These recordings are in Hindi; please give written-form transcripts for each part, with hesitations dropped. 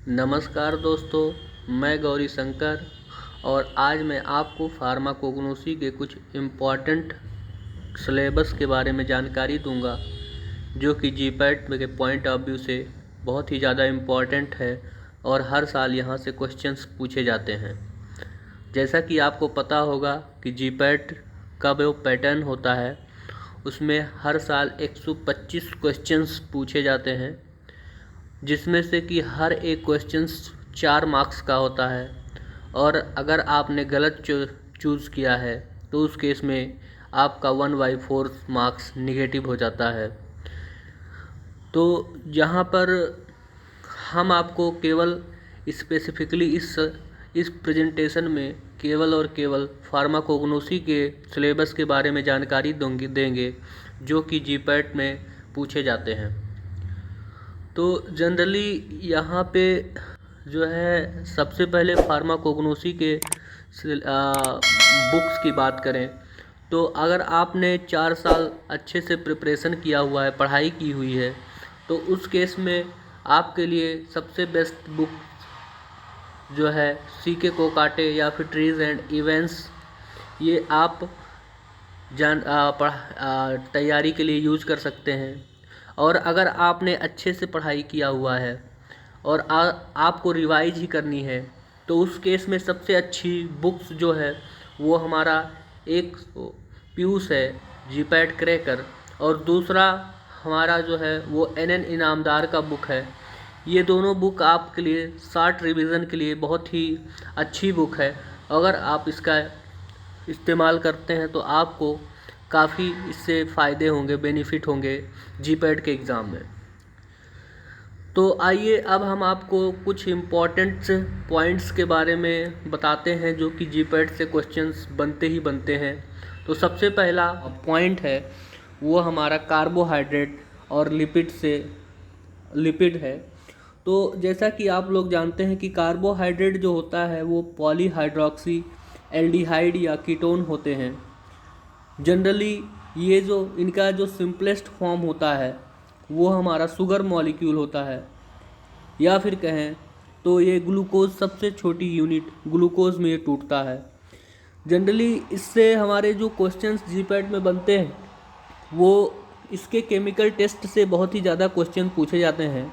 नमस्कार दोस्तों, मैं गौरी शंकर और आज मैं आपको फार्माकोग्नोसी के कुछ इम्पॉर्टेंट सिलेबस के बारे में जानकारी दूंगा, जो कि जीपैट के पॉइंट ऑफ व्यू से बहुत ही ज़्यादा इम्पॉर्टेंट है और हर साल यहाँ से क्वेश्चंस पूछे जाते हैं। जैसा कि आपको पता होगा कि जीपैट का जो पैटर्न होता है उसमें हर साल 125 क्वेश्चंस पूछे जाते हैं, जिसमें से कि हर एक क्वेश्चंस 4 मार्क्स का होता है और अगर आपने गलत चूज़ किया है तो उस केस में आपका 1/4 मार्क्स निगेटिव हो जाता है। तो यहाँ पर हम आपको केवल स्पेसिफिकली इस प्रेजेंटेशन में केवल और केवल फार्माकोग्नोसी के सिलेबस के बारे में जानकारी देंगे, जो कि जीपैट में पूछे जाते हैं। तो जनरली यहाँ पे जो है सबसे पहले फार्माकोग्नोसी के बुक्स की बात करें तो अगर आपने 4 साल अच्छे से प्रिपरेशन किया हुआ है, पढ़ाई की हुई है, तो उस केस में आपके लिए सबसे बेस्ट बुक जो है सीके कोकाटे या फिर ट्रीज़ एंड इवेंट्स, ये आप तैयारी के लिए यूज़ कर सकते हैं। और अगर आपने अच्छे से पढ़ाई किया हुआ है और आपको रिवाइज ही करनी है तो उस केस में सबसे अच्छी बुक्स जो है वो हमारा एक पीयूष है जीपैट क्रैकर, और दूसरा हमारा जो है वो एनएन इनामदार का बुक है। ये दोनों बुक आपके लिए शॉर्ट रिवीजन के लिए बहुत ही अच्छी बुक है। अगर आप इसका इस्तेमाल करते हैं तो आपको काफ़ी इससे फ़ायदे होंगे, बेनिफिट होंगे जीपैट के एग्ज़ाम में। तो आइए अब हम आपको कुछ इम्पॉर्टेंट पॉइंट्स के बारे में बताते हैं जो कि जीपैट से क्वेश्चंस बनते ही बनते हैं। तो सबसे पहला पॉइंट है वो हमारा कार्बोहाइड्रेट और लिपिड है। तो जैसा कि आप लोग जानते हैं कि कार्बोहाइड्रेट जो होता है वो पॉलीहाइड्रोक्सी एल्डिहाइड या कीटोन होते हैं। जनरली ये जो इनका जो सिंपलेस्ट फॉर्म होता है वो हमारा शुगर मॉलिक्यूल होता है, या फिर कहें तो ये ग्लूकोज सबसे छोटी यूनिट ग्लूकोज में ये टूटता है। जनरली इससे हमारे जो क्वेश्चंस जीपैट में बनते हैं वो इसके केमिकल टेस्ट से बहुत ही ज़्यादा क्वेश्चन पूछे जाते हैं।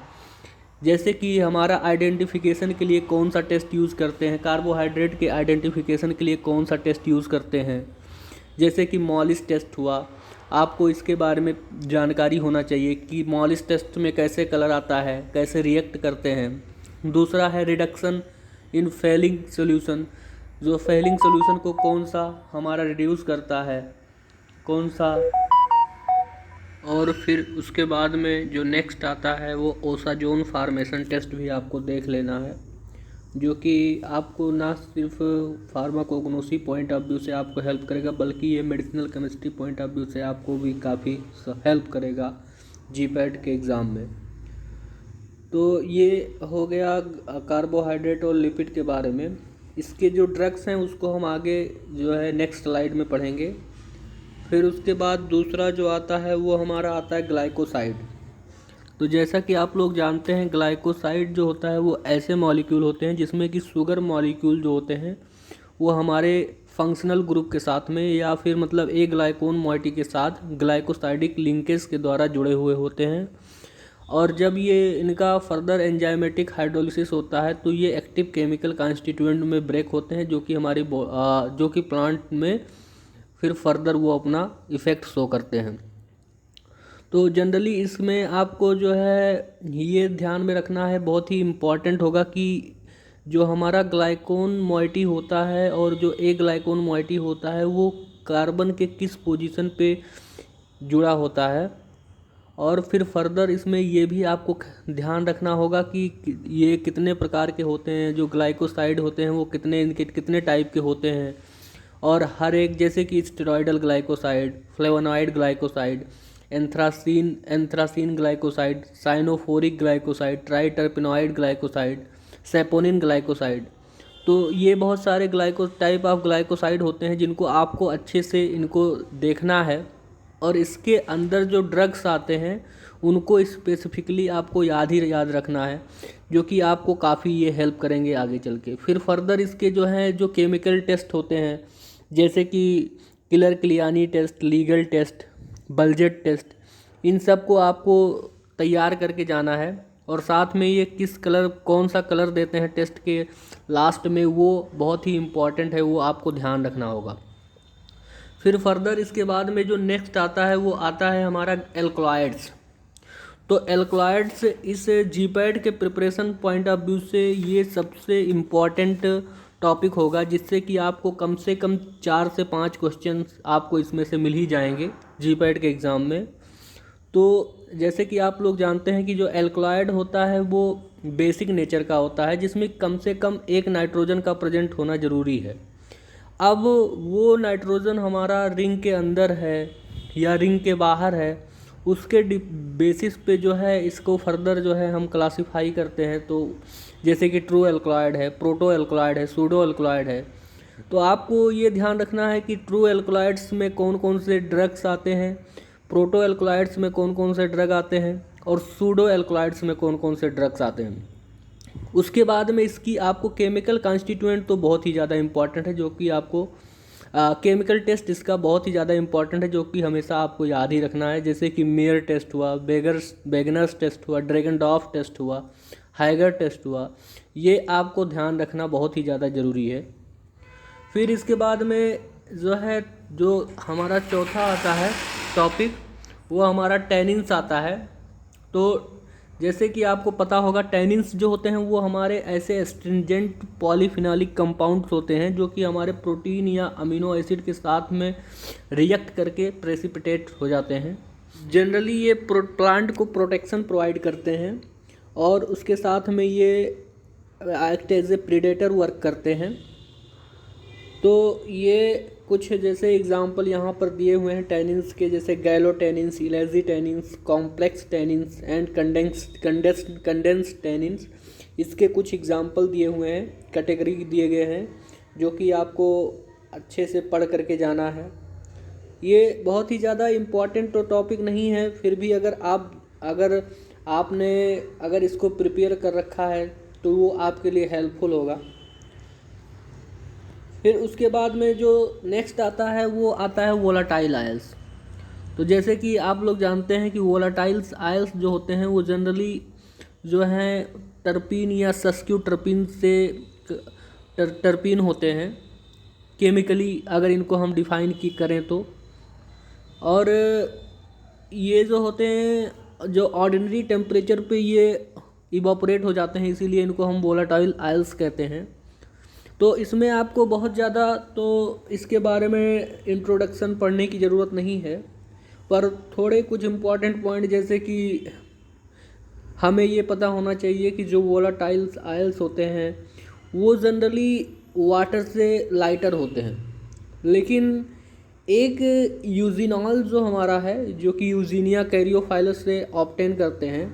जैसे कि हमारा आइडेंटिफिकेशन के लिए कौन सा टेस्ट यूज़ करते हैं, कार्बोहाइड्रेट के आइडेंटिफिकेशन के लिए कौन सा टेस्ट यूज़ करते हैं, जैसे कि मॉलिस टेस्ट हुआ। आपको इसके बारे में जानकारी होना चाहिए कि मॉलिस टेस्ट में कैसे कलर आता है, कैसे रिएक्ट करते हैं। दूसरा है रिडक्शन इन फेलिंग सोल्यूशन, जो फेलिंग सोल्यूशन को कौन सा हमारा रिड्यूस करता है, कौन सा। और फिर उसके बाद में जो नेक्स्ट आता है वो ओसाजोन फार्मेशन टेस्ट भी आपको देख लेना है, जो कि आपको ना सिर्फ फार्माकोग्नोसी पॉइंट ऑफ व्यू से आपको हेल्प करेगा, बल्कि ये medicinal chemistry point of view से आपको भी काफ़ी हेल्प करेगा जीपैट के एग्ज़ाम में। तो ये हो गया कार्बोहाइड्रेट और लिपिड के बारे में। इसके जो ड्रग्स हैं उसको हम आगे जो है नेक्स्ट स्लाइड में पढ़ेंगे। फिर उसके बाद दूसरा जो आता है वो हमारा आता है ग्लाइकोसाइड। तो जैसा कि आप लोग जानते हैं ग्लाइकोसाइड जो होता है वो ऐसे मॉलिक्यूल होते हैं जिसमें कि शुगर मॉलिक्यूल जो होते हैं वो हमारे फंक्शनल ग्रुप के साथ में या फिर मतलब ए ग्लाइकोन मॉइटी के साथ ग्लाइकोसाइडिक लिंकेज के द्वारा जुड़े हुए होते हैं। और जब ये इनका फर्दर एंजाइमेटिक हाइड्रोलिसिस होता है तो ये एक्टिव केमिकल कॉन्स्टिट्यूएंट में ब्रेक होते हैं, जो कि जो कि प्लांट में फिर फर्दर वो अपना इफ़ेक्ट शो करते हैं। तो जनरली इसमें आपको जो है ये ध्यान में रखना है, बहुत ही इम्पॉर्टेंट होगा कि जो हमारा ग्लाइकोन मॉइटी होता है और जो ए ग्लाइकोन मॉइटी होता है वो कार्बन के किस पोजीशन पे जुड़ा होता है। और फिर फर्दर इसमें ये भी आपको ध्यान रखना होगा कि ये कितने प्रकार के होते हैं, जो ग्लाइकोसाइड होते हैं वो कितने टाइप के होते हैं। और हर एक, जैसे कि steroidal glycoside, flavonoid glycoside, anthracene glycoside, cyanophoric glycoside, triterpenoid glycoside, saponin glycoside. तो ये बहुत सारे टाइप ऑफ ग्लाइकोसाइड होते हैं जिनको आपको अच्छे से इनको देखना है। और इसके अंदर जो ड्रग्स आते हैं उनको स्पेसिफिकली आपको याद रखना है, जो कि आपको काफ़ी ये हेल्प करेंगे आगे चल के। फिर फर्दर इसके जो हैं जो केमिकल टेस्ट होते हैं, जैसे कि Keller Kiliani test, legal test, Baljet test, इन सब को आपको तैयार करके जाना है। और साथ में ये कौन सा कलर देते हैं टेस्ट के लास्ट में, वो बहुत ही इम्पॉर्टेंट है, वो आपको ध्यान रखना होगा। फिर फर्दर इसके बाद में जो नेक्स्ट आता है वो आता है हमारा एल्कलॉइड्स। तो एल्कलॉइड्स इस जीपैट के प्रिपरेशन पॉइंट ऑफ व्यू से ये सबसे इम्पॉर्टेंट टॉपिक होगा, जिससे कि आपको कम से कम 4 से 5 क्वेश्चंस आपको इसमें से मिल ही जाएंगे जीपैट के एग्ज़ाम में। तो जैसे कि आप लोग जानते हैं कि जो एल्कलॉइड होता है वो बेसिक नेचर का होता है, जिसमें कम से कम एक नाइट्रोजन का प्रेजेंट होना ज़रूरी है। अब वो नाइट्रोजन हमारा रिंग के अंदर है या रिंग के बाहर है, उसके बेसिस पे जो है इसको फर्दर जो है हम क्लासिफाई करते हैं। तो जैसे कि ट्रू एल्कलॉइड है, प्रोटो एल्कलॉइड है, सूडो एल्कलॉइड है। तो आपको ये ध्यान रखना है कि ट्रू एल्कलॉइड्स में कौन कौन से ड्रग्स आते हैं, प्रोटो एल्कलॉइड्स में कौन कौन से ड्रग आते हैं, और सूडो एल्कलॉइड्स में कौन कौन से ड्रग्स आते हैं। उसके बाद में इसकी आपको केमिकल कॉन्स्टिट्यूएंट तो बहुत ही ज़्यादा इम्पॉर्टेंट है, जो कि आपको केमिकल टेस्ट इसका बहुत ही ज़्यादा इम्पॉर्टेंट है, जो कि हमेशा आपको याद ही रखना है। जैसे कि मेयर टेस्ट हुआ, बेगनर्स टेस्ट हुआ, ड्रैगनडॉर्फ टेस्ट हुआ, हाइगर टेस्ट हुआ, ये आपको ध्यान रखना बहुत ही ज़्यादा ज़रूरी है। फिर इसके बाद में जो हमारा चौथा आता है टॉपिक, वो हमारा टैनिन्स आता है। तो जैसे कि आपको पता होगा, टैनिन्स जो होते हैं वो हमारे ऐसे एस्ट्रिंजेंट पॉलीफिनॉलिक कंपाउंड्स होते हैं जो कि हमारे प्रोटीन या अमीनो एसिड के साथ में रिएक्ट करके प्रेसिपिटेट हो जाते हैं। जनरली ये प्लांट को प्रोटेक्शन प्रोवाइड करते हैं और उसके साथ में ये act as a predator work करते हैं। तो ये कुछ जैसे एग्जांपल यहाँ पर दिए हुए हैं टैनिन्स के, जैसे gallotannins, ellagitannins, complex tannins and condensed tannins. इसके कुछ एग्जांपल दिए हुए हैं, कैटेगरी दिए गए हैं, जो कि आपको अच्छे से पढ़ करके जाना है। ये बहुत ही ज़्यादा इम्पॉर्टेंट तो टॉपिक नहीं है, फिर भी अगर आपने इसको प्रिपेयर कर रखा है तो वो आपके लिए हेल्पफुल होगा। फिर उसके बाद में जो नेक्स्ट आता है वो आता है वोलाटाइल आयल्स। तो जैसे कि आप लोग जानते हैं कि वोलाटाइल्स आयल्स जो होते हैं वो जनरली जो हैं टर्पीन या सस्क्यू टर्पीन से टर्पीन होते हैं केमिकली, अगर इनको हम डिफाइन करें तो। और ये जो होते हैं जो ऑर्डिनरी टेम्परेचर पे ये इवापोरेट हो जाते हैं, इसीलिए इनको हम वोलाटाइल आयल्स कहते हैं। तो इसमें आपको बहुत ज़्यादा तो इसके बारे में इंट्रोडक्शन पढ़ने की ज़रूरत नहीं है, पर थोड़े कुछ इम्पॉर्टेंट पॉइंट जैसे कि हमें ये पता होना चाहिए कि जो वोलाटाइल्स आयल्स होते हैं वो जनरली वाटर से लाइटर होते हैं, लेकिन एक यूजिनॉल जो हमारा है, जो कि यूजीनिया कैरियोफाइलस से ऑब्टेन करते हैं,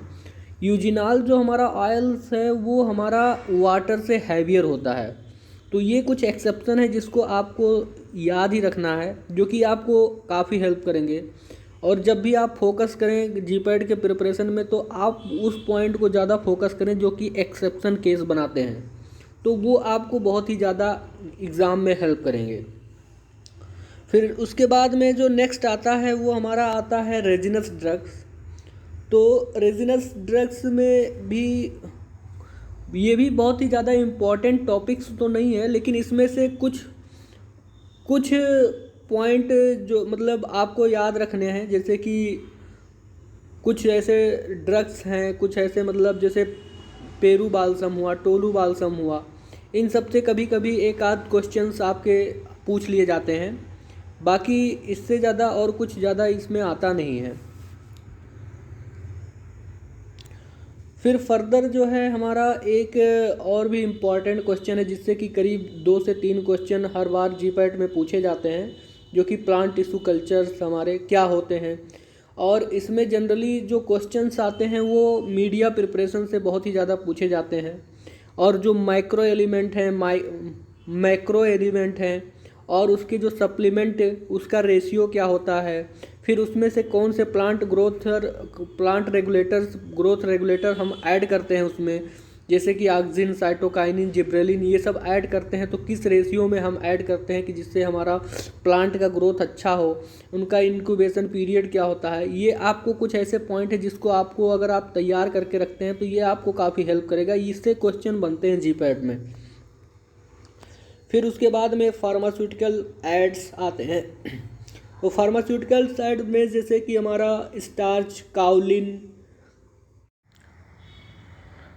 यूजिनॉल जो हमारा आयल्स है वो हमारा वाटर से हैवियर होता है। तो ये कुछ एक्सेप्शन है जिसको आपको याद ही रखना है, जो कि आपको काफ़ी हेल्प करेंगे। और जब भी आप फोकस करें जीपैट के प्रिपरेशन में, तो आप उस पॉइंट को ज़्यादा फोकस करें जो कि एक्सेप्शन केस बनाते हैं, तो वो आपको बहुत ही ज़्यादा एग्ज़ाम में हेल्प करेंगे। फिर उसके बाद में जो नेक्स्ट आता है वो हमारा आता है रेजिनस ड्रग्स। तो रेजिनस ड्रग्स में भी ये भी बहुत ही ज़्यादा इम्पॉर्टेंट टॉपिक्स तो नहीं है, लेकिन इसमें से कुछ पॉइंट जो मतलब आपको याद रखने हैं, जैसे कि कुछ ऐसे ड्रग्स हैं, कुछ ऐसे मतलब जैसे पेरू बाल्सम हुआ, टोलू बाल्सम हुआ, इन सब से कभी कभी एक आध क्वेश्चंस आपके पूछ लिए जाते हैं। बाकी इससे ज़्यादा और कुछ ज़्यादा इसमें आता नहीं है। फिर फर्दर जो है हमारा एक और भी इम्पॉर्टेंट क्वेश्चन है, जिससे कि करीब 2 से 3 क्वेश्चन हर बार जीपैट में पूछे जाते हैं, जो कि प्लांट टिश्यू कल्चर्स हमारे क्या होते हैं। और इसमें जनरली जो क्वेश्चंस आते हैं वो मीडिया प्रिपरेशन से बहुत ही ज़्यादा पूछे जाते हैं। और जो मैक्रो एलिमेंट हैं और उसके जो सप्लीमेंट उसका रेशियो क्या होता है, फिर उसमें से कौन से प्लांट ग्रोथ रेगुलेटर हम ऐड करते हैं उसमें, जैसे कि ऑक्सिन, साइटोकाइनिन, जिब्रेलिन, ये सब ऐड करते हैं तो किस रेशियो में हम ऐड करते हैं कि जिससे हमारा प्लांट का ग्रोथ अच्छा हो, उनका इंक्यूबेशन पीरियड क्या होता है। ये आपको कुछ ऐसे पॉइंट है जिसको आपको अगर आप तैयार करके रखते हैं तो ये आपको काफ़ी हेल्प करेगा, इससे क्वेश्चन बनते हैं जीपैट में। फिर उसके बाद में फार्मास्यूटिकल एड्स आते हैं। तो फार्मास्यूटिकल एड में जैसे कि हमारा स्टार्च, काउलिन,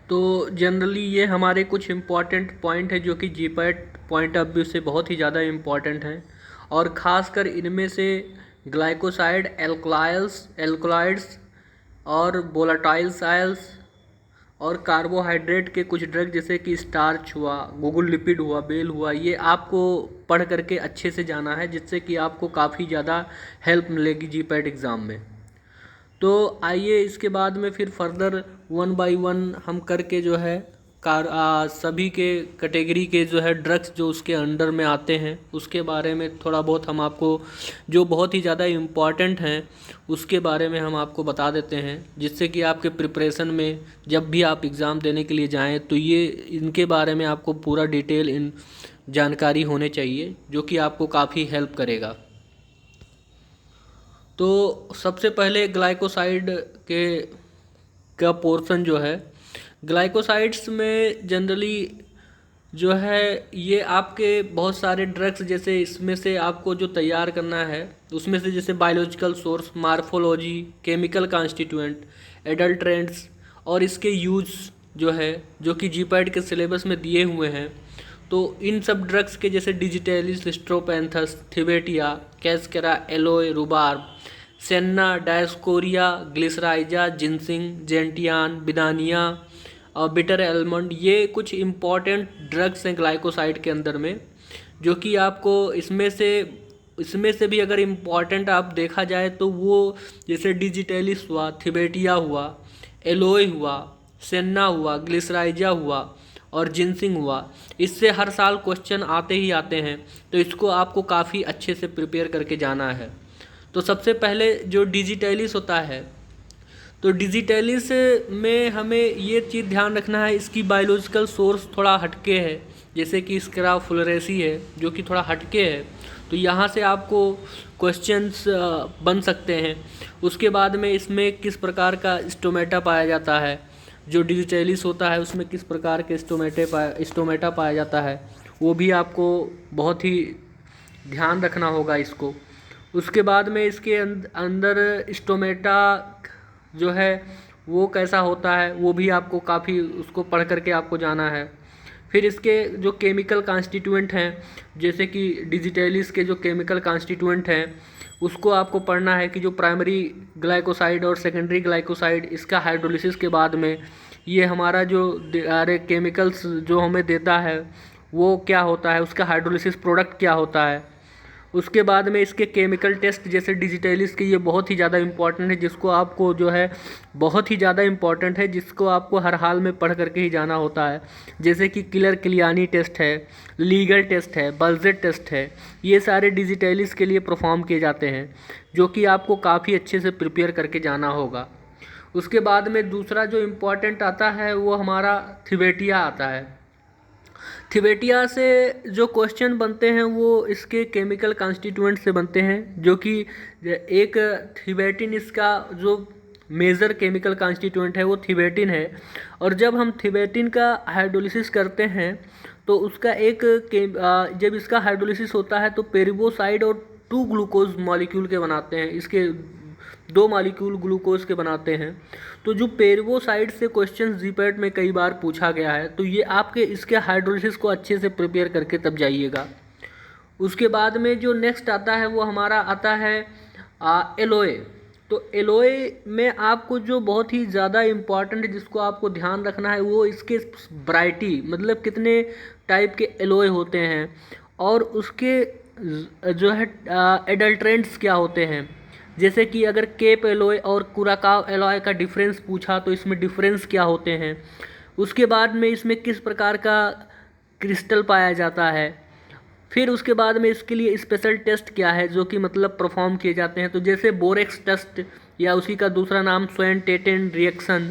तो जनरली ये हमारे कुछ इम्पॉर्टेंट पॉइंट है जो कि जीपैट पॉइंट ऑफ व्यू से बहुत ही ज़्यादा इम्पॉर्टेंट हैं। और ख़ासकर इनमें से ग्लाइकोसाइड, एल्कलॉइड्स और वोलेटाइल साइल्स और कार्बोहाइड्रेट के कुछ ड्रग जैसे कि स्टार्च हुआ, गूगल लिपिड हुआ, बेल हुआ, ये आपको पढ़ करके अच्छे से जाना है, जिससे कि आपको काफ़ी ज़्यादा हेल्प मिलेगी जीपैट एग्ज़ाम में। तो आइए इसके बाद में फिर फर्दर वन बाय वन हम करके जो है सभी के कैटेगरी के जो है ड्रग्स जो उसके अंडर में आते हैं उसके बारे में थोड़ा बहुत हम आपको, जो बहुत ही ज़्यादा इम्पॉर्टेंट हैं उसके बारे में हम आपको बता देते हैं, जिससे कि आपके प्रिपरेशन में जब भी आप एग्ज़ाम देने के लिए जाएं तो ये इनके बारे में आपको पूरा डिटेल इन जानकारी होने चाहिए, जो कि आपको काफ़ी हेल्प करेगा। तो सबसे पहले ग्लाइकोसाइड के का पोर्शन जो है, ग्लाइकोसाइड्स में जनरली जो है ये आपके बहुत सारे ड्रग्स, जैसे इसमें से आपको जो तैयार करना है उसमें से जैसे biological source, morphology, chemical constituent, adulterants और इसके यूज जो है जो कि जीपैट के सिलेबस में दिए हुए हैं। तो इन सब ड्रग्स के जैसे डिजिटेलिस, स्ट्रोपेंथस, थिबेटिया, cascara, aloe, rhubarb, senna, dioscorea, glycyrrhiza, ginseng, gentian, withania और बिटर एलमंड, ये कुछ इम्पॉर्टेंट ड्रग्स हैं ग्लाइकोसाइड के अंदर में, जो कि आपको इसमें से भी अगर इम्पॉर्टेंट आप देखा जाए तो वो जैसे डिजिटेलिस हुआ, थिबेटिया हुआ, एलोए हुआ, सेन्ना हुआ, ग्लिसराइजा हुआ और जिनसिंग हुआ, इससे हर साल क्वेश्चन आते ही आते हैं, तो इसको आपको काफ़ी अच्छे से प्रिपेयर करके जाना है। तो सबसे पहले जो डिजिटेलिस होता है, तो डिजिटेलिस में हमें ये चीज़ ध्यान रखना है, इसकी बायोलॉजिकल सोर्स थोड़ा हटके है, जैसे कि स्क्रा फुलरेसी है जो कि थोड़ा हटके है, तो यहाँ से आपको क्वेश्चंस बन सकते हैं। उसके बाद में इसमें किस प्रकार का स्टोमेटा पाया जाता है, जो डिजिटेलिस होता है उसमें किस प्रकार के स्टोमेटा पाया जाता है, वो भी आपको बहुत ही ध्यान रखना होगा इसको। उसके बाद में इसके अंदर स्टोमेटा जो है वो कैसा होता है वो भी आपको काफ़ी उसको पढ़ करके आपको जाना है। फिर इसके जो केमिकल कॉन्स्टिट्यूएंट हैं, जैसे कि डिजिटेलिस के जो केमिकल कॉन्स्टिट्यूएंट हैं उसको आपको पढ़ना है कि जो प्राइमरी ग्लाइकोसाइड और सेकेंडरी ग्लाइकोसाइड, इसका हाइड्रोलिसिस के बाद में ये हमारा जो केमिकल्स जो हमें देता है वो क्या होता है, उसका हाइड्रोलिसिस प्रोडक्ट क्या होता है। उसके बाद में इसके केमिकल टेस्ट जैसे डिजिटेलिस के, ये बहुत ही ज़्यादा इम्पॉर्टेंट है, जिसको आपको जो है बहुत ही ज़्यादा इम्पॉर्टेंट है, जिसको आपको हर हाल में पढ़ करके ही जाना होता है। जैसे कि किलर किलियानी टेस्ट है, लीगल टेस्ट है, बल्जेट टेस्ट है, ये सारे डिजिटेलिस के लिए परफॉर्म किए जाते हैं, जो कि आपको काफ़ी अच्छे से प्रिपेयर करके जाना होगा। उसके बाद में दूसरा जो इम्पॉर्टेंट आता है वो हमारा थिबेटिया आता है। थिबेटिया से जो क्वेश्चन बनते हैं वो इसके केमिकल कॉन्स्टिट्यूएंट से बनते हैं, जो कि एक थिबेटिन, इसका जो मेजर केमिकल कॉन्स्टिट्यूएंट है वो थिबेटिन है। और जब हम थिबेटिन का हाइड्रोलिसिस करते हैं तो उसका जब इसका हाइड्रोलिसिस होता है तो पेरिवोसाइड और 2 ग्लूकोज मॉलिक्यूल के बनाते हैं, इसके 2 मॉलिक्यूल ग्लूकोज के बनाते हैं। तो जो पेरिवोसाइड से क्वेश्चन जीपैट में कई बार पूछा गया है, तो ये आपके इसके हाइड्रोलिसिस को अच्छे से प्रिपेयर करके तब जाइएगा। उसके बाद में जो नेक्स्ट आता है वो हमारा आता है एलोए। तो एलोए में आपको जो बहुत ही ज़्यादा इम्पॉर्टेंट जिसको आपको ध्यान रखना है वो इसके वैरायटी, मतलब कितने टाइप के एलोए होते हैं और उसके जो है एडल्ट्रेंट्स क्या होते हैं। जैसे कि अगर केप एलोय और कुराकाव एलोय का डिफरेंस पूछा तो इसमें डिफरेंस क्या होते हैं। उसके बाद में इसमें किस प्रकार का क्रिस्टल पाया जाता है फिर उसके बाद में इसके लिए स्पेशल टेस्ट क्या है जो कि मतलब परफॉर्म किए जाते हैं, तो जैसे बोरेक्स टेस्ट या उसी का दूसरा नाम स्वयं टेटेन रिएक्शन,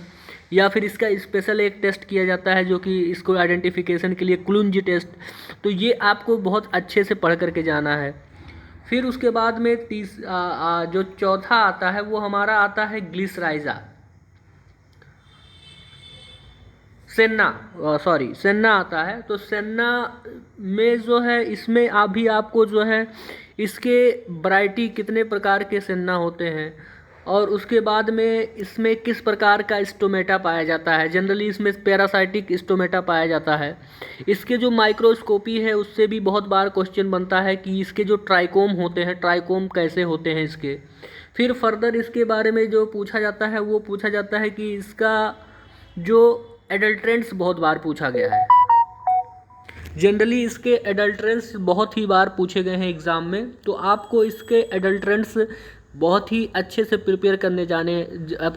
या फिर इसका स्पेशल एक टेस्ट किया जाता है जो कि इसको आइडेंटिफिकेशन के लिए क्लुंज टेस्ट। तो ये आपको बहुत अच्छे से पढ़ करके जाना है। फिर उसके बाद में जो चौथा आता है वो हमारा आता है ग्लिसराइजा, सेन्ना आता है। तो सेन्ना में जो है इसमें अभी आपको जो है इसके वैरायटी कितने प्रकार के सेन्ना होते हैं, और उसके बाद में इसमें किस प्रकार का स्टोमेटा पाया जाता है। जनरली इसमें पैरासाइटिक स्टोमेटा पाया जाता है। इसके जो माइक्रोस्कोपी है उससे भी बहुत बार क्वेश्चन बनता है कि इसके जो ट्राइकोम होते हैं, ट्राइकोम कैसे होते हैं इसके। फिर फर्दर इसके बारे में जो पूछा जाता है वो पूछा जाता है कि इसका जो एडल्ट्रेंट्स बहुत बार पूछा गया है। जनरली इसके एडल्ट्रेंट्स बहुत ही बार पूछे गए हैं एग्ज़ाम में, तो आपको इसके एडल्ट्रेंट्स बहुत ही अच्छे से प्रिपेयर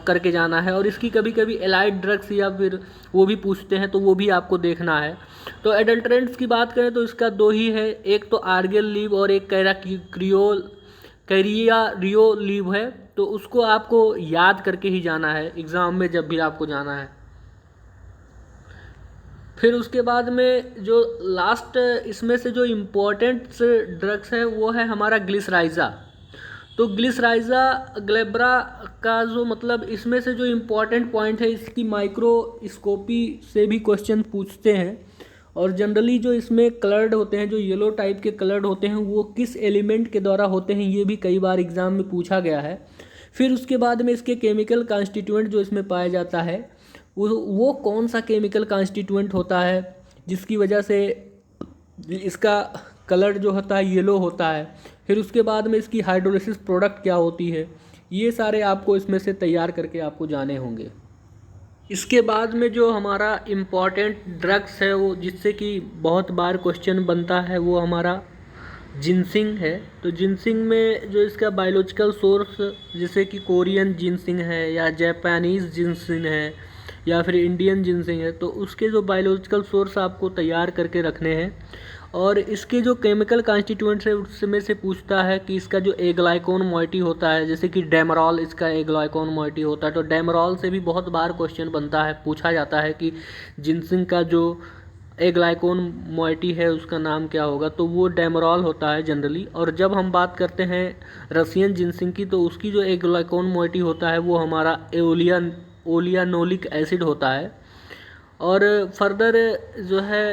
करके जाना है। और इसकी कभी कभी एलाइड ड्रग्स या फिर वो भी पूछते हैं, तो वो भी आपको देखना है। तो एडल्ट्रेंट्स की बात करें तो इसका दो ही है, एक तो आर्गेल लीव और एक कैरिया रियो लीव है। तो उसको आपको याद करके ही जाना है एग्ज़ाम में जब भी आपको जाना है। फिर उसके बाद में जो लास्ट इसमें से जो इम्पोर्टेंट ड्रग्स है वो है हमारा ग्लिसराइजा। तो ग्लिसराइजा ग्लेब्रा का जो मतलब इसमें से जो इम्पोर्टेंट पॉइंट है, इसकी माइक्रोस्कोपी से भी क्वेश्चन पूछते हैं। और जनरली जो इसमें कलर्ड होते हैं, जो येलो टाइप के कलर्ड होते हैं, वो किस एलिमेंट के द्वारा होते हैं ये भी कई बार एग्ज़ाम में पूछा गया है। फिर उसके बाद में इसके केमिकल कॉन्स्टिट्यूएंट जो इसमें पाया जाता है वो कौन सा केमिकल कॉन्स्टिट्यूएंट होता है जिसकी वजह से इसका कलर जो होता है येलो होता है। फिर उसके बाद में इसकी हाइड्रोलिसिस प्रोडक्ट क्या होती है, ये सारे आपको इसमें से तैयार करके आपको जाने होंगे। इसके बाद में जो हमारा इम्पॉर्टेंट ड्रग्स है वो जिससे कि बहुत बार क्वेश्चन बनता है वो हमारा जिनसिंग है। तो जिनसिंग में जो इसका बायोलॉजिकल सोर्स जैसे कि कोरियन जिनसिंग है या जापानीज़ जिनसिंग है या फिर इंडियन जिनसिंग है, तो उसके जो बायोलॉजिकल सोर्स आपको तैयार करके रखने हैं। और इसके जो केमिकल कॉन्स्टिट्यूएंट्स है उसमें से पूछता है कि इसका जो एग्लाइकोन मोइटी होता है, जैसे कि डेमरॉल इसका एग्लाइकोन मोइटी होता है। तो डेमरॉल से भी बहुत बार क्वेश्चन बनता है, पूछा जाता है कि जिनसिंग का जो एग्लाइकोन मोइटी है उसका नाम क्या होगा, तो वो डेमरॉल होता है जनरली। और जब हम बात करते हैं रसियन जिनसिंग की, तो उसकी जो एग्लाइकोन मोइटी होता है वो हमारा ओलियानोलिक एसिड होता है। और फर्दर जो है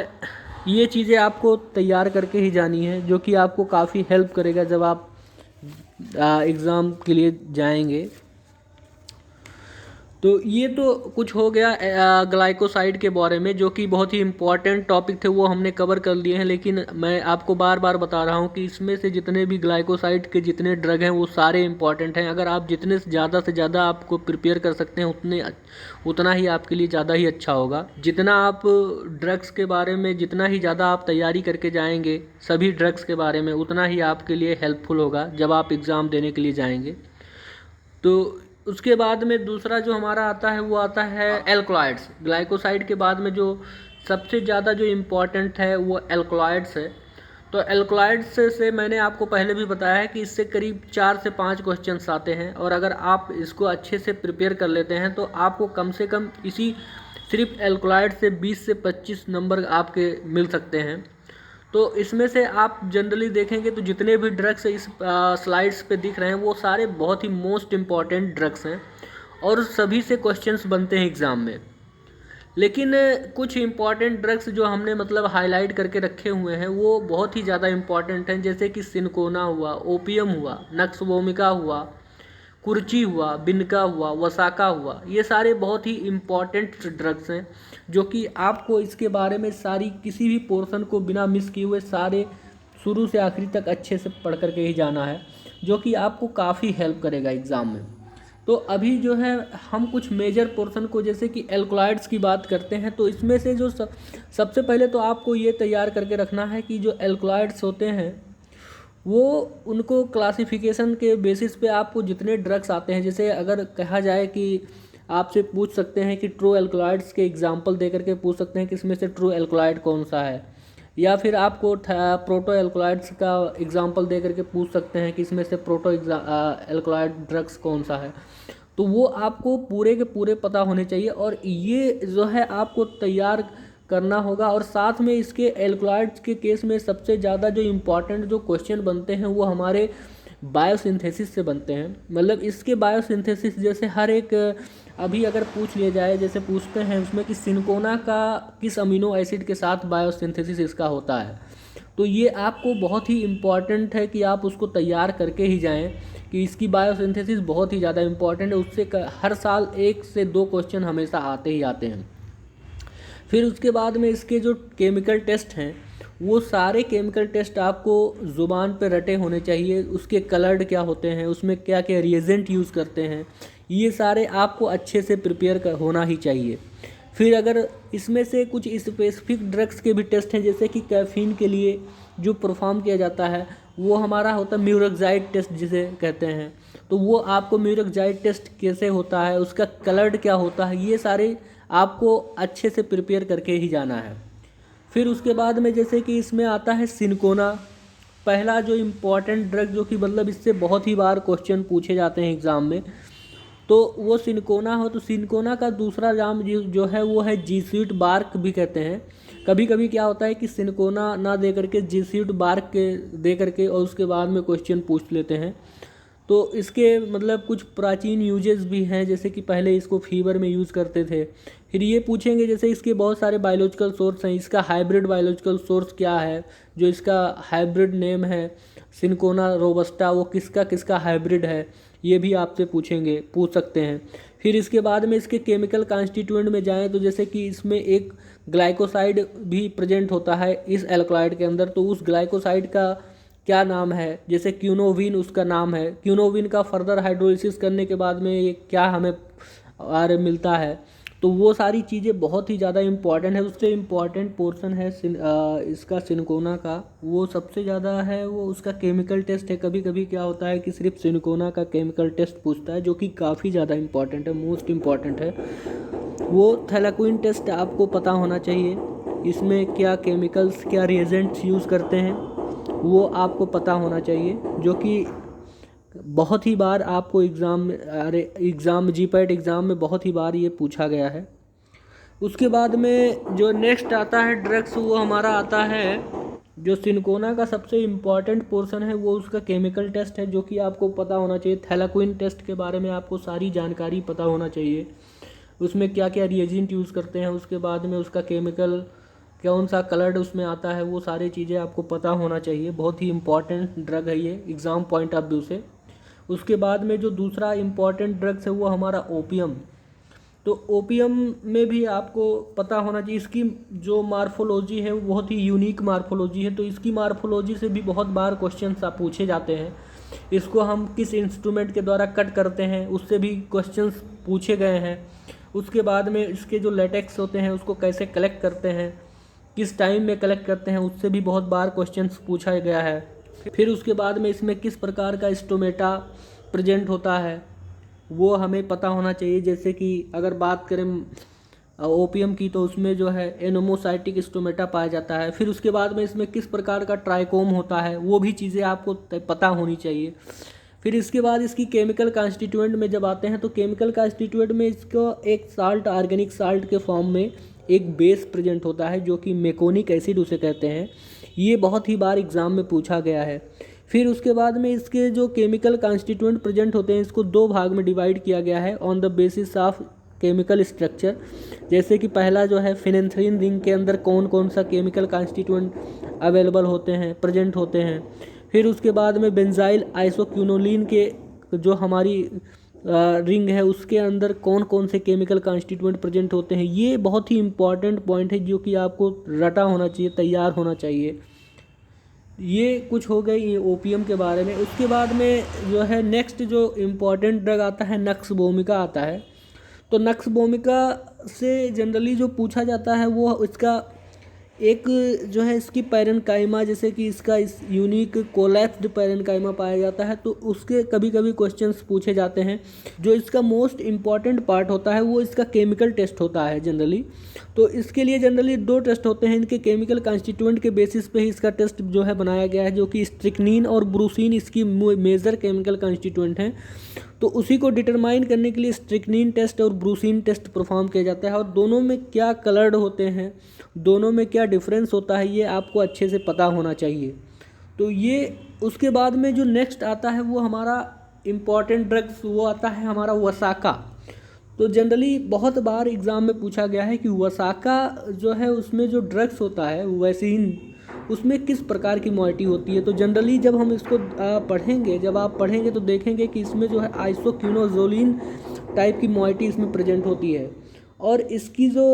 ये चीज़ें आपको तैयार करके ही जानी है, जो कि आपको काफ़ी हेल्प करेगा जब आप एग्ज़ाम के लिए जाएंगे। तो ये तो कुछ हो गया ग्लाइकोसाइड के बारे में, जो कि बहुत ही इम्पॉर्टेंट टॉपिक थे, वो हमने कवर कर लिए हैं। लेकिन मैं आपको बार बार बता रहा हूँ कि इसमें से जितने भी ग्लाइकोसाइड के जितने ड्रग हैं वो सारे इम्पॉर्टेंट हैं। अगर आप जितने से ज़्यादा आपको प्रिपेयर कर सकते हैं उतना ही आपके लिए ज़्यादा ही अच्छा होगा। जितना आप ड्रग्स के बारे में जितना ही ज़्यादा आप तैयारी करके जाएंगे सभी ड्रग्स के बारे में, उतना ही आपके लिए हेल्पफुल होगा जब आप एग्ज़ाम देने के लिए जाएंगे। तो उसके बाद में दूसरा जो हमारा आता है वो आता है एल्कलॉइड्स। ग्लाइकोसाइड के बाद में जो सबसे ज़्यादा जो इम्पॉर्टेंट है वो एल्कलॉइड्स है। तो एल्कलॉइड्स से मैंने आपको पहले भी बताया है कि इससे करीब 4 से 5 क्वेश्चंस आते हैं। और अगर आप इसको अच्छे से प्रिपेयर कर लेते हैं तो आपको कम से कम इसी सिर्फ एल्कलॉइड से 20 से 25 नंबर आपके मिल सकते हैं। तो इसमें से आप जनरली देखेंगे तो जितने भी ड्रग्स इस स्लाइड्स पे दिख रहे हैं वो सारे बहुत ही मोस्ट इम्पॉर्टेंट ड्रग्स हैं और सभी से क्वेश्चंस बनते हैं एग्ज़ाम में। लेकिन कुछ इम्पॉर्टेंट ड्रग्स जो हमने मतलब हाईलाइट करके रखे हुए हैं वो बहुत ही ज़्यादा इम्पॉर्टेंट हैं, जैसे कि सिनकोना हुआ, ओपियम हुआ, नक्सवोमिका हुआ, कुर्ची हुआ, बिनका हुआ, वसाका हुआ। ये सारे बहुत ही इम्पॉर्टेंट ड्रग्स हैं जो कि आपको इसके बारे में सारी किसी भी पोर्शन को बिना मिस किए हुए सारे शुरू से आखिरी तक अच्छे से पढ़ करके ही जाना है, जो कि आपको काफ़ी हेल्प करेगा एग्ज़ाम में। तो अभी जो है हम कुछ मेजर पोर्शन को जैसे कि एल्कलॉइड्स की बात करते हैं। तो इसमें से जो सबसे पहले तो आपको ये तैयार करके रखना है कि जो एल्कलॉइड्स होते हैं वो उनको क्लासिफिकेशन के बेसिस पे आपको जितने ड्रग्स आते हैं, जैसे अगर कहा जाए कि आपसे पूछ सकते हैं कि ट्रू एल्कलॉइड्स के एग्जांपल दे करके पूछ सकते हैं कि इसमें से ट्रू एल्कलॉइड कौन सा है, या फिर आपको प्रोटो एल्कोलाइड्स का एग्जांपल दे करके पूछ सकते हैं कि इसमें से प्रोटो एल्कोलाइड ड्रग्स कौन सा है। तो वो आपको पूरे के पूरे पता होने चाहिए और ये जो है आपको तैयार करना होगा। और साथ में इसके एल्कोलाइड्स के केस में सबसे ज़्यादा जो इम्पोर्टेंट जो क्वेश्चन बनते हैं वो हमारे बायोसिंथेसिस से बनते हैं। मतलब इसके बायोसिंथेसिस जैसे हर एक अभी अगर पूछ लिया जाए, जैसे पूछते हैं उसमें कि सिनकोना का किस अमीनो एसिड के साथ बायोसिंथेसिस इसका होता है, तो ये आपको बहुत ही इम्पॉर्टेंट है कि आप उसको तैयार करके ही जाएं कि इसकी बायोसिंथेसिस बहुत ही ज़्यादा इम्पॉर्टेंट है। उससे हर साल 1 से 2 क्वेश्चन हमेशा आते ही आते हैं। फिर उसके बाद में इसके जो केमिकल टेस्ट हैं वो सारे केमिकल टेस्ट आपको ज़ुबान पे रटे होने चाहिए। उसके कलर्ड क्या होते हैं, उसमें क्या क्या रिएजेंट यूज़ करते हैं, ये सारे आपको अच्छे से प्रिपेयर होना ही चाहिए। फिर अगर इसमें से कुछ स्पेसिफिक ड्रग्स के भी टेस्ट हैं, जैसे कि कैफीन के लिए जो परफॉर्म किया जाता है वो हमारा होता है म्यूरक्साइड टेस्ट जिसे कहते हैं। तो वो आपको म्यूरक्साइड टेस्ट कैसे होता है, उसका कलर्ड क्या होता है, ये सारे आपको अच्छे से प्रिपेयर करके ही जाना है। फिर उसके बाद में जैसे कि इसमें आता है सिनकोना, पहला जो इम्पॉर्टेंट ड्रग जो कि मतलब इससे बहुत ही बार क्वेश्चन पूछे जाते हैं एग्ज़ाम में, तो वो सिनकोना हो। तो सिनकोना का दूसरा नाम जो है वो है जीस्यूट बार्क भी कहते हैं। कभी कभी क्या होता है कि सिनकोना ना दे करके जीस्यूट बार्क के दे करके और उसके बाद में क्वेश्चन पूछ लेते हैं। तो इसके मतलब कुछ प्राचीन यूजेस भी हैं, जैसे कि पहले इसको फीवर में यूज़ करते थे। फिर ये पूछेंगे जैसे इसके बहुत सारे बायोलॉजिकल सोर्स हैं, इसका हाइब्रिड बायोलॉजिकल सोर्स क्या है, जो इसका हाइब्रिड नेम है सिनकोना रोबस्टा, वो किसका किसका हाइब्रिड है, ये भी आपसे पूछ सकते हैं। फिर इसके बाद में इसके केमिकल कॉन्स्टिट्यूएंट में जाएं तो जैसे कि इसमें एक ग्लाइकोसाइड भी प्रेजेंट होता है इस एल्कलॉइड के अंदर, तो उस ग्लाइकोसाइड का क्या नाम है, जैसे क्यूनोविन उसका नाम है। क्यूनोविन का फर्दर हाइड्रोलिसिस करने के बाद में ये क्या हमें मिलता है, तो वो सारी चीज़ें बहुत ही ज़्यादा इम्पॉर्टेंट है। उससे इम्पॉर्टेंट पोर्शन है इसका सिनकोना का, वो सबसे ज़्यादा है वो उसका केमिकल टेस्ट है। कभी कभी क्या होता है कि सिर्फ सिनकोना का केमिकल टेस्ट पूछता है, जो कि काफ़ी ज़्यादा इम्पॉर्टेंट है, मोस्ट इम्पॉर्टेंट है। वो थैलाक्विन टेस्ट आपको पता होना चाहिए, इसमें क्या केमिकल्स क्या रिएजेंट्स यूज़ करते हैं वो आपको पता होना चाहिए, जो कि बहुत ही बार आपको एग्ज़ाम जीपैट एग्ज़ाम में बहुत ही बार ये पूछा गया है। उसके बाद में जो नेक्स्ट आता है ड्रग्स, वो हमारा आता है जो सिनकोना का सबसे इम्पॉर्टेंट पोर्शन है, वो उसका केमिकल टेस्ट है, जो कि आपको पता होना चाहिए। थैलाक्विन टेस्ट के बारे में आपको सारी जानकारी पता होना चाहिए, उसमें क्या क्या रिएजेंट यूज़ करते हैं, उसके बाद में उसका केमिकल कौन सा कलर्ड उसमें आता है, वो सारी चीज़ें आपको पता होना चाहिए। बहुत ही इम्पॉर्टेंट ड्रग है ये एग्ज़ाम पॉइंट ऑफ व्यू से। उसके बाद में जो दूसरा इम्पॉर्टेंट ड्रग्स है वो हमारा ओपियम। तो ओपियम में भी आपको पता होना चाहिए, इसकी जो मार्फोलॉजी है वो बहुत ही यूनिक मार्फोलॉजी है। तो इसकी मार्फोलॉजी से भी बहुत बार क्वेश्चन पूछे जाते हैं। इसको हम किस इंस्ट्रूमेंट के द्वारा कट करते हैं उससे भी क्वेश्चंस पूछे गए हैं। उसके बाद में इसके जो लेटेक्स होते हैं उसको कैसे कलेक्ट करते हैं, किस टाइम में कलेक्ट करते हैं, उससे भी बहुत बार क्वेश्चंस पूछा गया है। फिर उसके बाद में इसमें किस प्रकार का स्टोमेटा प्रेजेंट होता है वो हमें पता होना चाहिए। जैसे कि अगर बात करें ओपियम की, तो उसमें जो है एनोमोसाइटिक स्टोमेटा पाया जाता है। फिर उसके बाद में इसमें किस प्रकार का ट्राइकोम होता है, वो भी चीज़ें आपको पता होनी चाहिए। फिर इसके बाद इसकी केमिकल कॉन्स्टिट्यूएंट में जब आते हैं, तो केमिकल कॉन्स्टिट्यूएंट में इसको एक साल्ट, ऑर्गेनिक साल्ट के फॉर्म में एक बेस प्रेजेंट होता है, जो कि मेकोनिक एसिड उसे कहते हैं। ये बहुत ही बार एग्ज़ाम में पूछा गया है। फिर उसके बाद में इसके जो केमिकल कॉन्स्टिट्यूएंट प्रेजेंट होते हैं, इसको 2 भाग में डिवाइड किया गया है on the basis of chemical structure. जैसे कि पहला जो है फिनेंथ्रीन रिंग के अंदर कौन कौन सा केमिकल कॉन्स्टिट्यूएंट अवेलेबल होते हैं, प्रेजेंट होते हैं। फिर उसके बाद में बेंजाइल आइसोक्यूनोलिन के जो हमारी रिंग है उसके अंदर कौन कौन से केमिकल कॉन्स्टिट्यूएंट प्रेजेंट होते हैं। ये बहुत ही इंपॉर्टेंट पॉइंट है जो कि आपको रटा होना चाहिए, तैयार होना चाहिए। ये कुछ हो गई ओपियम के बारे में। उसके बाद में जो है नेक्स्ट जो इम्पॉर्टेंट ड्रग आता है नक्स वोमिका आता है। तो नक्स वोमिका से जनरली जो पूछा जाता है वो इसका एक जो है इसकी पैरेन्काइमा, जैसे कि इसका इस यूनिक कोलैप्स्ड पैरेन्काइमा पाया जाता है, तो उसके कभी कभी क्वेश्चंस पूछे जाते हैं। जो इसका मोस्ट इम्पॉर्टेंट पार्ट होता है वो इसका केमिकल टेस्ट होता है जनरली। तो इसके लिए जनरली 2 टेस्ट होते हैं, इनके केमिकल कॉन्स्टिट्यूएंट के बेसिस पे ही इसका टेस्ट जो है बनाया गया है, जो कि स्ट्रिक्नीन और ब्रूसीन इसकी मेजर केमिकल कॉन्स्टिट्यूएंट हैं। तो उसी को डिटरमाइन करने के लिए स्ट्रिक्नीन टेस्ट और ब्रूसीन टेस्ट परफॉर्म किया जाता है, और दोनों में क्या कलर्ड होते हैं, दोनों में क्या डिफरेंस होता है, ये आपको अच्छे से पता होना चाहिए। तो ये उसके बाद में जो नेक्स्ट आता है वो हमारा इम्पॉर्टेंट ड्रग्स, वो आता है हमारा वसाका। तो जनरली बहुत बार एग्ज़ाम में पूछा गया है कि वसाका जो है उसमें जो ड्रग्स होता है वैसीन, उसमें किस प्रकार की मॉइटी होती है। तो जनरली जब हम इसको पढ़ेंगे, जब आप पढ़ेंगे तो देखेंगे कि इसमें जो है आइसोक्यूनोजोलिन टाइप की मॉइटी इसमें प्रेजेंट होती है, और इसकी जो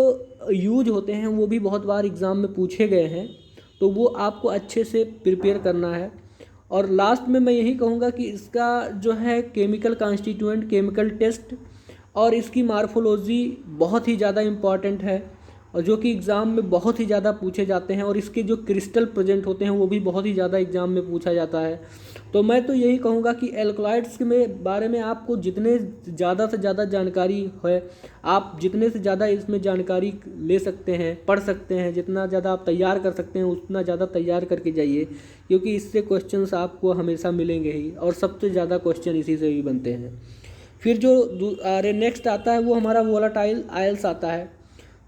यूज होते हैं वो भी बहुत बार एग्ज़ाम में पूछे गए हैं। तो वो आपको अच्छे से प्रिपेयर करना है। और लास्ट में मैं यही कहूँगा कि इसका जो है केमिकल कॉन्स्टिट्यूएंट, केमिकल टेस्ट और इसकी मार्फोलॉजी बहुत ही ज़्यादा इम्पॉर्टेंट है, और जो कि एग्ज़ाम में बहुत ही ज़्यादा पूछे जाते हैं। और इसके जो क्रिस्टल प्रेजेंट होते हैं वो भी बहुत ही ज़्यादा एग्ज़ाम में पूछा जाता है। तो मैं तो यही कहूँगा कि एल्कलॉइड्स के बारे में आपको जितने ज़्यादा से ज़्यादा जानकारी है, आप जितने से ज़्यादा इसमें जानकारी ले सकते हैं, पढ़ सकते हैं, जितना ज़्यादा आप तैयार कर सकते हैं उतना ज़्यादा तैयार करके जाइए, क्योंकि इससे क्वेश्चंस आपको हमेशा मिलेंगे ही, और सबसे ज़्यादा क्वेश्चन इसी से ही बनते हैं। फिर जो नेक्स्ट आता है वो हमारा वोलाटाइल आयल्स आता है।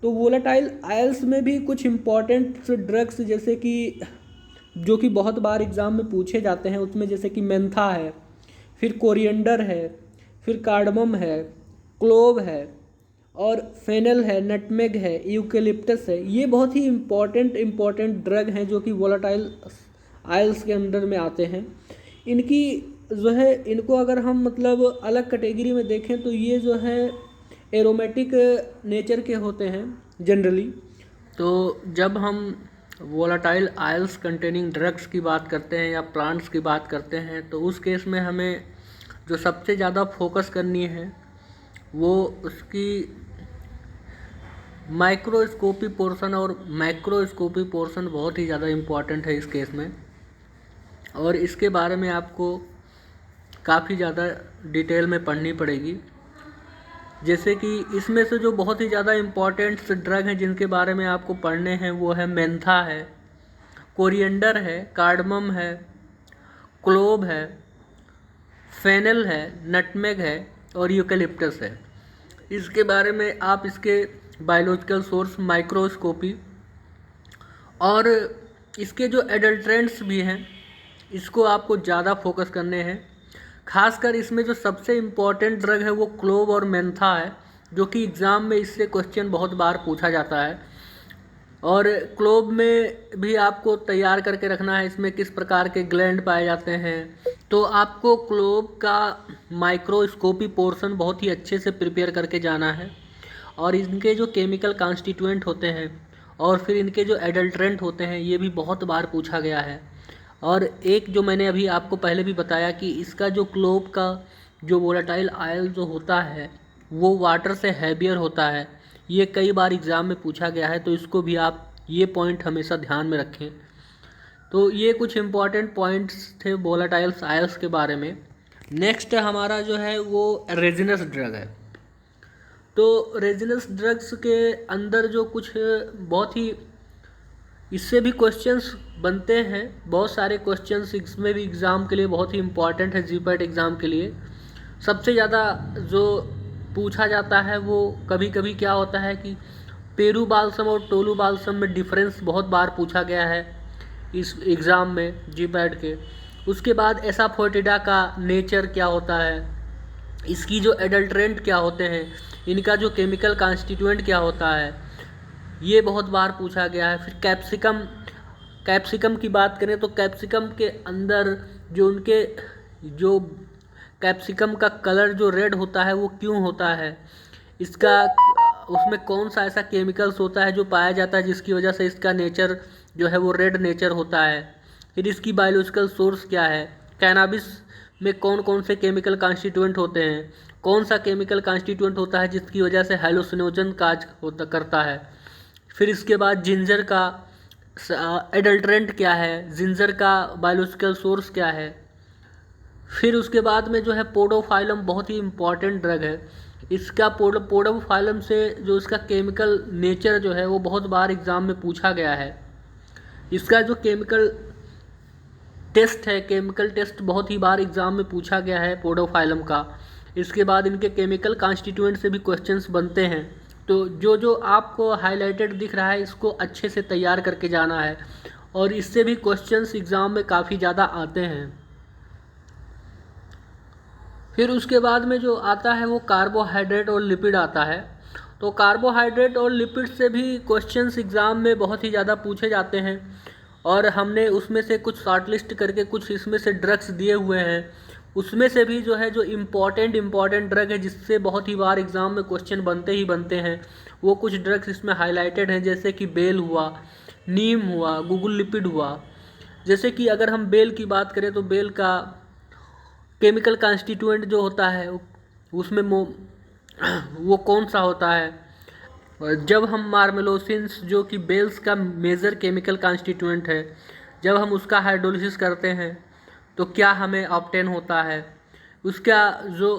तो वोलाटाइल आयल्स में भी कुछ इम्पॉर्टेंट ड्रग्स, जैसे कि जो कि बहुत बार एग्ज़ाम में पूछे जाते हैं, उसमें जैसे कि मेंथा है, फिर कोरिएंडर है, फिर कार्डमम है, क्लोव है, और फेनल है, नटमेग है, यूकेलिप्टस है। ये बहुत ही इम्पॉर्टेंट ड्रग हैं जो कि वोलाटाइल आयल्स के अंडर में आते हैं। इनकी जो है, इनको अगर हम मतलब अलग कैटेगरी में देखें तो ये जो है एरोमेटिक नेचर के होते हैं जनरली। तो जब हम वोलाटाइल आयल्स कंटेनिंग ड्रग्स की बात करते हैं या प्लांट्स की बात करते हैं, तो उस केस में हमें जो सबसे ज़्यादा फोकस करनी है वो उसकी माइक्रोस्कोपी पोर्शन और मैक्रोस्कोपी पोर्शन बहुत ही ज़्यादा इम्पॉर्टेंट है इस केस में। और इसके बारे में आपको काफ़ी ज़्यादा डिटेल में पढ़नी पड़ेगी। जैसे कि इसमें से जो बहुत ही ज़्यादा इम्पॉर्टेंट ड्रग हैं जिनके बारे में आपको पढ़ने हैं वो है मेंथा है, कोरिएंडर है, कार्डमम है, क्लोव है, फेनल है, नटमेग है और यूकेलिप्टस है। इसके बारे में आप इसके बायोलॉजिकल सोर्स, माइक्रोस्कोपी और इसके जो एडल्ट्रेंट्स भी हैं इसको आपको ज़्यादा फोकस करने हैं। खासकर इसमें जो सबसे इम्पॉर्टेंट ड्रग है वो क्लोव और मेंथा है, जो कि एग्ज़ाम में इससे क्वेश्चन बहुत बार पूछा जाता है। और क्लोव में भी आपको तैयार करके रखना है इसमें किस प्रकार के ग्लैंड पाए जाते हैं। तो आपको क्लोव का माइक्रोस्कोपी पोर्शन बहुत ही अच्छे से प्रिपेयर करके जाना है, और इनके जो केमिकल कॉन्स्टिट्यूएंट होते हैं और फिर इनके जो एडल्ट्रेंट होते हैं ये भी बहुत बार पूछा गया है। और एक जो मैंने अभी आपको पहले भी बताया कि इसका जो क्लोव का जो वोलाटाइल आयल जो होता है वो वाटर से हैवियर होता है, ये कई बार एग्ज़ाम में पूछा गया है, तो इसको भी आप ये पॉइंट हमेशा ध्यान में रखें। तो ये कुछ इम्पॉर्टेंट पॉइंट्स थे वोलाटाइल्स आयल्स के बारे में। नेक्स्ट हमारा जो है वो रेजिनस ड्रग है। तो रेजिनस ड्रग्स के अंदर जो कुछ बहुत ही इससे भी क्वेश्चंस बनते हैं, बहुत सारे क्वेश्चंस इसमें भी एग्ज़ाम के लिए बहुत ही इम्पॉर्टेंट है। जीपैट एग्ज़ाम के लिए सबसे ज़्यादा जो पूछा जाता है वो कभी कभी क्या होता है कि पेरू बाल्सम और टोलू बाल्सम में डिफरेंस बहुत बार पूछा गया है इस एग्ज़ाम में जीपैट के। उसके बाद एसाफोटिडा का नेचर क्या होता है, इसकी जो एडल्ट्रेंट क्या होते हैं, इनका जो केमिकल कॉन्स्टिट्यूएंट क्या होता है, ये बहुत बार पूछा गया है। फिर कैप्सिकम की बात करें तो कैप्सिकम के अंदर जो उनके जो कैप्सिकम का कलर जो रेड होता है वो क्यों होता है, इसका उसमें कौन सा ऐसा केमिकल्स होता है जो पाया जाता है जिसकी वजह से इसका नेचर जो है वो रेड नेचर होता है। फिर इसकी बायोलॉजिकल सोर्स क्या है, कैनाबिस में कौन कौन से केमिकल कॉन्स्टिट्यूएंट होते हैं, कौन सा केमिकल कॉन्स्टिट्यूएंट होता है जिसकी वजह से हेलुसिनोजन काज करता है। फिर इसके बाद जिंजर का एडल्ट्रेंट क्या है, जिंजर का बायोलॉजिकल सोर्स क्या है। फिर उसके बाद में जो है पोडोफाइलम बहुत ही इम्पॉर्टेंट ड्रग है। इसका पोडोफाइलम से जो इसका केमिकल नेचर जो है वो बहुत बार एग्ज़ाम में पूछा गया है। इसका जो केमिकल टेस्ट बहुत ही बार एग्ज़ाम में पूछा गया है पोडोफाइलम का। इसके बाद इनके केमिकल कॉन्स्टिट्यूएंट से भी क्वेश्चंस बनते हैं। तो जो जो आपको हाईलाइटेड दिख रहा है इसको अच्छे से तैयार करके जाना है, और इससे भी क्वेश्चंस एग्ज़ाम में काफ़ी ज़्यादा आते हैं। फिर उसके बाद में जो आता है वो कार्बोहाइड्रेट और लिपिड आता है। तो कार्बोहाइड्रेट और लिपिड से भी क्वेश्चंस एग्ज़ाम में बहुत ही ज़्यादा पूछे जाते हैं, और हमने उसमें से कुछ शॉर्टलिस्ट करके कुछ इसमें से ड्रग्स दिए हुए हैं। उसमें से भी जो है जो इम्पॉर्टेंट ड्रग है जिससे बहुत ही बार एग्ज़ाम में क्वेश्चन बनते ही बनते हैं, वो कुछ ड्रग्स इसमें हाईलाइटेड हैं, जैसे कि बेल हुआ, नीम हुआ, गूगल लिपिड हुआ। जैसे कि अगर हम बेल की बात करें तो बेल का केमिकल कॉन्स्टिट्यूएंट जो होता है उसमें वो कौन सा होता है। जब हम मार्मेलोसिन्स जो कि बेल्स का मेजर केमिकल कॉन्स्टिट्यूएंट है, जब हम उसका हाइड्रोलिसिस करते हैं तो क्या हमें ऑब्टेन होता है, उसका जो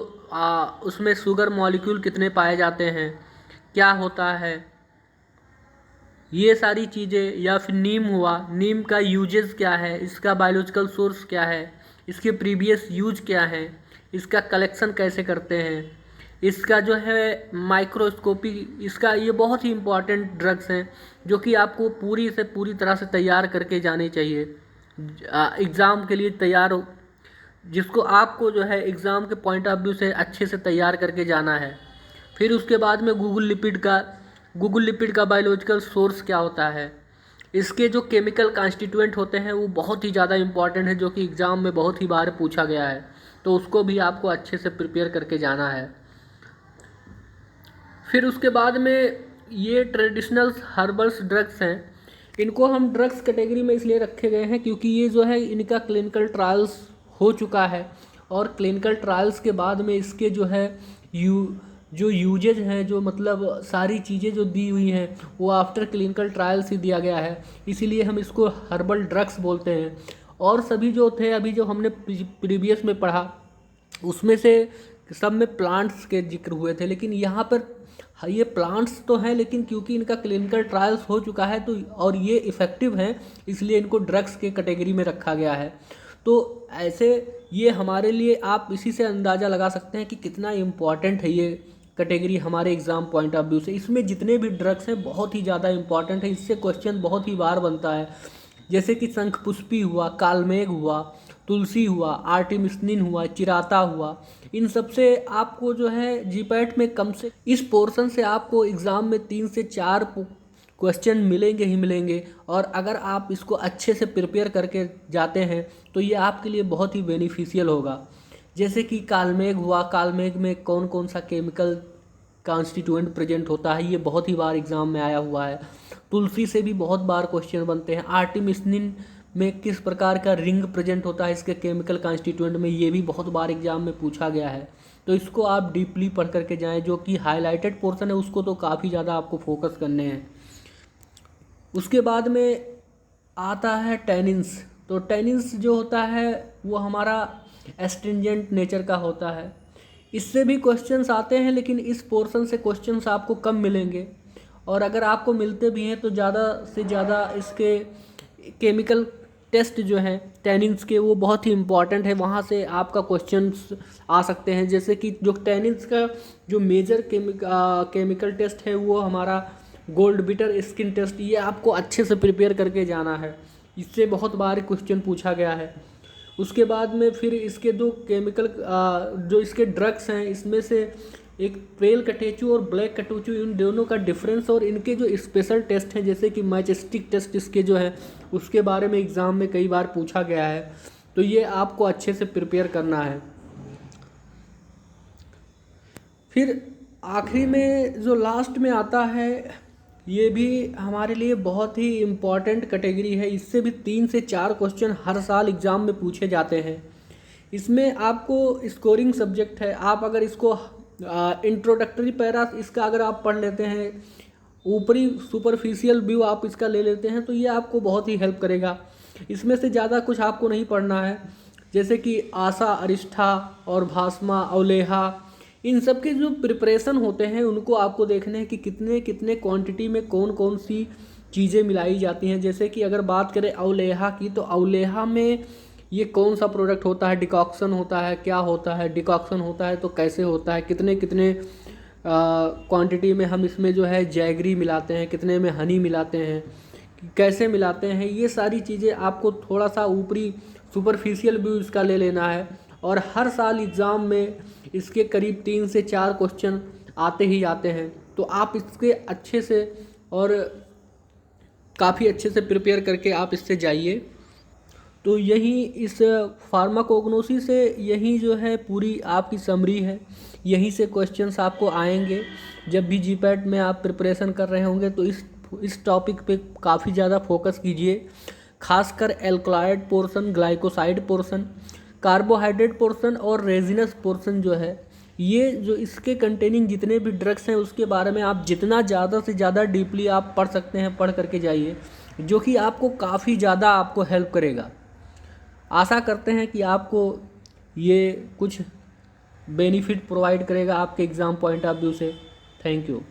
उसमें शुगर मॉलिक्यूल कितने पाए जाते हैं, क्या होता है, ये सारी चीज़ें। या फिर नीम हुआ, नीम का यूजेस क्या है, इसका बायोलॉजिकल सोर्स क्या है, इसके प्रीवियस यूज क्या है, इसका कलेक्शन कैसे करते हैं, इसका जो है माइक्रोस्कोपी, इसका ये बहुत ही इम्पॉर्टेंट ड्रग्स हैं जो कि आपको पूरी तरह से तैयार करके जाने चाहिए एग्ज़ाम के लिए तैयार हो, जिसको आपको जो है एग्ज़ाम के पॉइंट ऑफ व्यू से अच्छे से तैयार करके जाना है। फिर उसके बाद में गूगल लिपिड का बायोलॉजिकल सोर्स क्या होता है, इसके जो केमिकल कॉन्स्टिट्यूएंट होते हैं वो बहुत ही ज़्यादा इम्पॉर्टेंट है, जो कि एग्ज़ाम में बहुत ही बार पूछा गया है, तो उसको भी आपको अच्छे से प्रिपेयर करके जाना है। फिर उसके बाद में ये ट्रेडिशनल हर्बल्स ड्रग्स हैं, इनको हम ड्रग्स कैटेगरी में इसलिए रखे गए हैं क्योंकि ये जो है इनका क्लिनिकल ट्रायल्स हो चुका है, और क्लिनिकल ट्रायल्स के बाद में इसके जो है जो यूजेज हैं, जो मतलब सारी चीज़ें जो दी हुई हैं वो आफ्टर क्लिनिकल ट्रायल्स ही दिया गया है, इसीलिए हम इसको हर्बल ड्रग्स बोलते हैं। और सभी जो थे अभी जो हमने प्रीवियस में पढ़ा उसमें से सब में प्लांट्स के जिक्र हुए थे, लेकिन यहाँ पर ये प्लांट्स तो हैं लेकिन क्योंकि इनका क्लिनिकल ट्रायल्स हो चुका है तो और ये इफ़ेक्टिव हैं, इसलिए इनको ड्रग्स के कैटेगरी में रखा गया है। तो ऐसे ये हमारे लिए आप इसी से अंदाज़ा लगा सकते हैं कि कितना इम्पॉर्टेंट है ये कैटेगरी हमारे एग्ज़ाम पॉइंट ऑफ व्यू से। इसमें जितने भी ड्रग्स हैं बहुत ही ज़्यादा इम्पॉर्टेंट है, इससे क्वेश्चन बहुत ही बार बनता है, जैसे कि शंखपुष्पी हुआ, कालमेघ हुआ, तुलसी हुआ, आर्टिमिस्निन हुआ, चिराता हुआ। इन सब से आपको जो है जीपैट में कम से इस पोर्शन से आपको एग्ज़ाम में 3 से 4 क्वेश्चन मिलेंगे ही मिलेंगे, और अगर आप इसको अच्छे से प्रिपेयर करके जाते हैं तो ये आपके लिए बहुत ही बेनिफिशियल होगा। जैसे कि कालमेघ हुआ, कालमेघ में कौन कौन सा केमिकल कॉन्स्टिट्यूएंट प्रेजेंट होता है, ये बहुत ही बार एग्ज़ाम में आया हुआ है। तुलसी से भी बहुत बार क्वेश्चन बनते हैं। आर्टिमिस्निन में किस प्रकार का रिंग प्रेजेंट होता है इसके केमिकल कॉन्स्टिट्यूएंट में, ये भी बहुत बार एग्ज़ाम में पूछा गया है। तो इसको आप डीपली पढ़ करके जाएं, जो कि हाईलाइटेड पोर्शन है उसको तो काफ़ी ज़्यादा आपको फोकस करने हैं। उसके बाद में आता है टैनिन्स। तो टैनिन्स जो होता है वो हमारा एस्ट्रिंजेंट नेचर का होता है, इससे भी क्वेश्चंस आते हैं, लेकिन इस पोर्शन से क्वेश्चंस आपको कम मिलेंगे, और अगर आपको मिलते भी हैं तो ज़्यादा से ज़्यादा इसके केमिकल टेस्ट जो हैं टैनिन्स के वो बहुत ही इम्पॉर्टेंट है, वहाँ से आपका क्वेश्चंस आ सकते हैं। जैसे कि जो टैनिन्स का जो मेजर केमिकल टेस्ट है वो हमारा गोल्ड बिटर स्किन टेस्ट, ये आपको अच्छे से प्रिपेयर करके जाना है, इससे बहुत बार क्वेश्चन पूछा गया है। उसके बाद में फिर इसके दो केमिकल जो इसके ड्रग्स हैं इसमें से एक पेल कटेचू और ब्लैक कटेचू, इन दोनों का डिफरेंस और इनके जो स्पेशल टेस्ट हैं जैसे कि मैचस्टिक टेस्ट इसके जो है उसके बारे में एग्ज़ाम में कई बार पूछा गया है, तो ये आपको अच्छे से प्रिपेयर करना है। फिर आखिरी में जो लास्ट में आता है ये भी हमारे लिए बहुत ही इम्पॉर्टेंट कैटेगरी है, इससे भी 3 से 4 क्वेश्चन हर साल एग्ज़ाम में पूछे जाते हैं। इसमें आपको स्कोरिंग सब्जेक्ट है, आप अगर इसको इंट्रोडक्टरी पैरा इसका अगर आप पढ़ लेते हैं ऊपरी सुपरफिशियल व्यू आप इसका ले लेते हैं तो ये आपको बहुत ही हेल्प करेगा। इसमें से ज़्यादा कुछ आपको नहीं पढ़ना है, जैसे कि आशा, अरिष्ठा और भास्मा, अवलेहा, इन सब के जो प्रिपरेशन होते हैं उनको आपको देखने हैं कि कितने कितने क्वांटिटी में कौन कौन सी चीज़ें मिलाई जाती हैं। जैसे कि अगर बात करें अवलेहा की, तो अवलेहा में ये कौन सा प्रोडक्ट होता है, डिकॉक्शन होता है, क्या होता है, डिकॉक्शन होता है तो कैसे होता है, कितने कितने क्वांटिटी में हम इसमें जो है जैगरी मिलाते हैं, कितने में हनी मिलाते हैं, कैसे मिलाते हैं, ये सारी चीज़ें आपको थोड़ा सा ऊपरी सुपरफिशियल व्यू इसका ले लेना है। और हर साल एग्ज़ाम में इसके करीब 3 से 4 क्वेश्चन आते ही आते हैं, तो आप इसके अच्छे से और काफ़ी अच्छे से प्रिपेयर करके आप इससे जाइए। तो यही इस फार्माकोग्नोसी से यही जो है पूरी आपकी समरी है, यहीं से क्वेश्चंस आपको आएंगे। जब भी जीपैट में आप प्रिपरेशन कर रहे होंगे तो इस टॉपिक पे काफ़ी ज़्यादा फोकस कीजिए, खासकर alkaloid portion, glycoside portion, carbohydrate portion और रेजिनस पोर्शन जो है, ये जो इसके कंटेनिंग जितने भी ड्रग्स हैं उसके बारे में आप जितना ज़्यादा से ज़्यादा डीपली आप पढ़ सकते हैं पढ़ करके जाइए, जो कि आपको काफ़ी ज़्यादा आपको हेल्प करेगा। आशा करते हैं कि आपको ये कुछ बेनिफिट प्रोवाइड करेगा आपके एग्ज़ाम पॉइंट ऑफ व्यू से। Thank you.